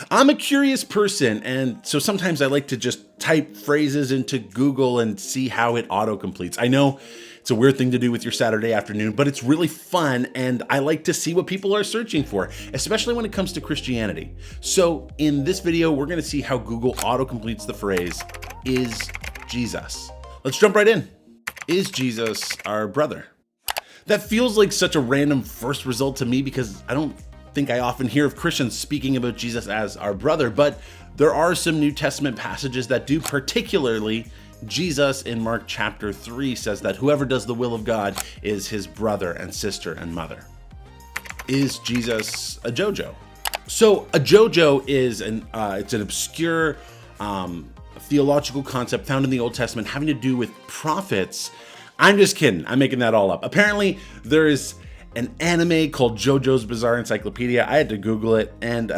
I'm a curious person, and so sometimes I like to just type phrases into Google and see how it autocompletes. I know it's a weird thing to do with your Saturday afternoon, but it's really fun, and I like to see what people are searching for, especially when it comes to Christianity. So in this video, we're going to see how Google autocompletes the phrase, "Is Jesus?" Let's jump right in. Is Jesus our brother? That feels like such a random first result to me because I don't think I often hear of Christians speaking about Jesus as our brother, but there are some New Testament passages that do, particularly Jesus in Mark chapter 3 says that whoever does the will of God is his brother and sister and mother. Is Jesus a Jojo? So a Jojo is it's an obscure theological concept found in the Old Testament having to do with prophets. I'm just kidding. I'm making that all up. Apparently, there is an anime called Jojo's Bizarre Encyclopedia. I had to Google it, and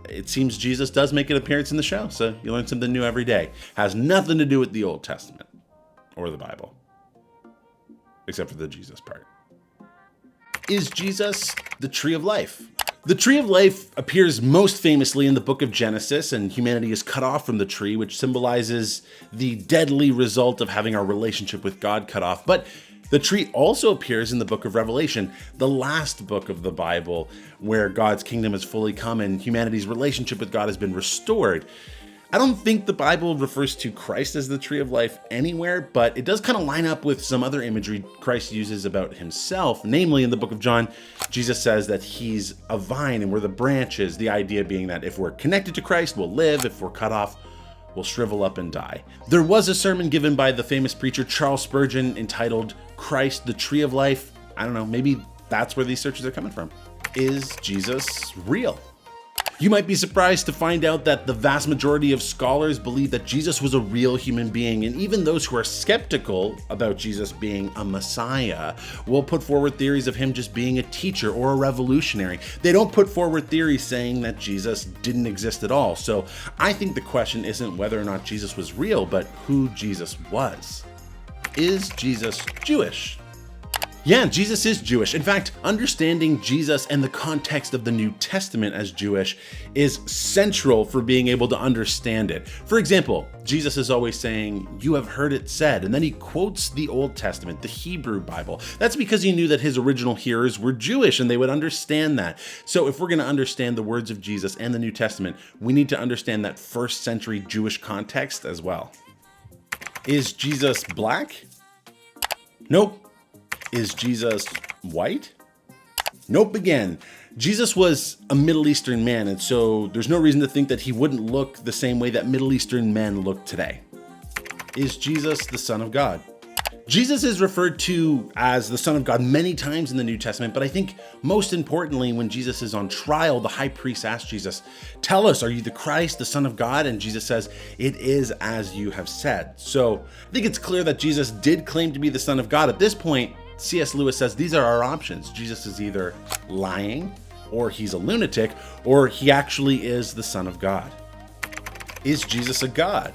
it seems Jesus does make an appearance in the show, so you learn something new every day. Has nothing to do with the Old Testament or the Bible, except for the Jesus part. Is Jesus the tree of life? The tree of life appears most famously in the book of Genesis, and humanity is cut off from the tree, which symbolizes the deadly result of having our relationship with God cut off. But the tree also appears in the book of Revelation, the last book of the Bible, where God's kingdom has fully come and humanity's relationship with God has been restored. I don't think the Bible refers to Christ as the tree of life anywhere, but it does kind of line up with some other imagery Christ uses about himself. Namely, in the book of John, Jesus says that he's a vine and we're the branches, the idea being that if we're connected to Christ, we'll live. If we're cut off, we'll shrivel up and die. There was a sermon given by the famous preacher Charles Spurgeon entitled Christ, the Tree of Life. I don't know, maybe that's where these searches are coming from. Is Jesus real? You might be surprised to find out that the vast majority of scholars believe that Jesus was a real human being, and even those who are skeptical about Jesus being a Messiah will put forward theories of him just being a teacher or a revolutionary. They don't put forward theories saying that Jesus didn't exist at all. So I think the question isn't whether or not Jesus was real, but who Jesus was. Is Jesus Jewish? Yeah, Jesus is Jewish. In fact, understanding Jesus and the context of the New Testament as Jewish is central for being able to understand it. For example, Jesus is always saying, "You have heard it said," and then he quotes the Old Testament, the Hebrew Bible. That's because he knew that his original hearers were Jewish and they would understand that. So if we're going to understand the words of Jesus and the New Testament, we need to understand that first century Jewish context as well. Is Jesus black? Nope. Is Jesus white? Nope again. Jesus was a Middle Eastern man, and so there's no reason to think that he wouldn't look the same way that Middle Eastern men look today. Is Jesus the Son of God? Jesus is referred to as the Son of God many times in the New Testament, but I think most importantly, when Jesus is on trial, the high priest asks Jesus, "Tell us, are you the Christ, the Son of God?" And Jesus says, "It is as you have said." So I think it's clear that Jesus did claim to be the Son of God. At this point, C.S. Lewis says these are our options. Jesus is either lying, or he's a lunatic, or he actually is the Son of God. Is Jesus a god?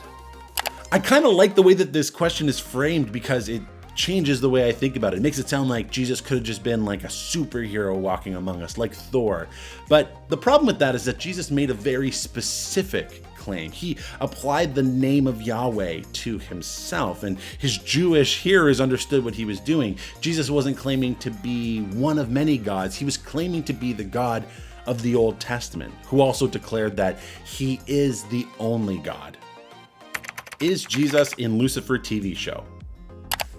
I kind of like the way that this question is framed because it changes the way I think about it. It makes it sound like Jesus could have just been like a superhero walking among us, like Thor. But the problem with that is that Jesus made a very specific claim. He applied the name of Yahweh to himself, and his Jewish hearers understood what he was doing. Jesus wasn't claiming to be one of many gods. He was claiming to be the God of the Old Testament, who also declared that he is the only God. Is Jesus in Lucifer TV show?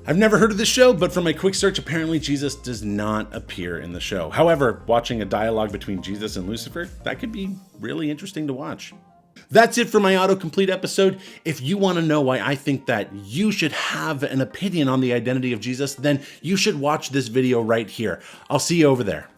I've never heard of this show, but from my quick search, apparently Jesus does not appear in the show. However, watching a dialogue between Jesus and Lucifer, that could be really interesting to watch. That's it for my autocomplete episode. If you want to know why I think that you should have an opinion on the identity of Jesus, then you should watch this video right here. I'll see you over there.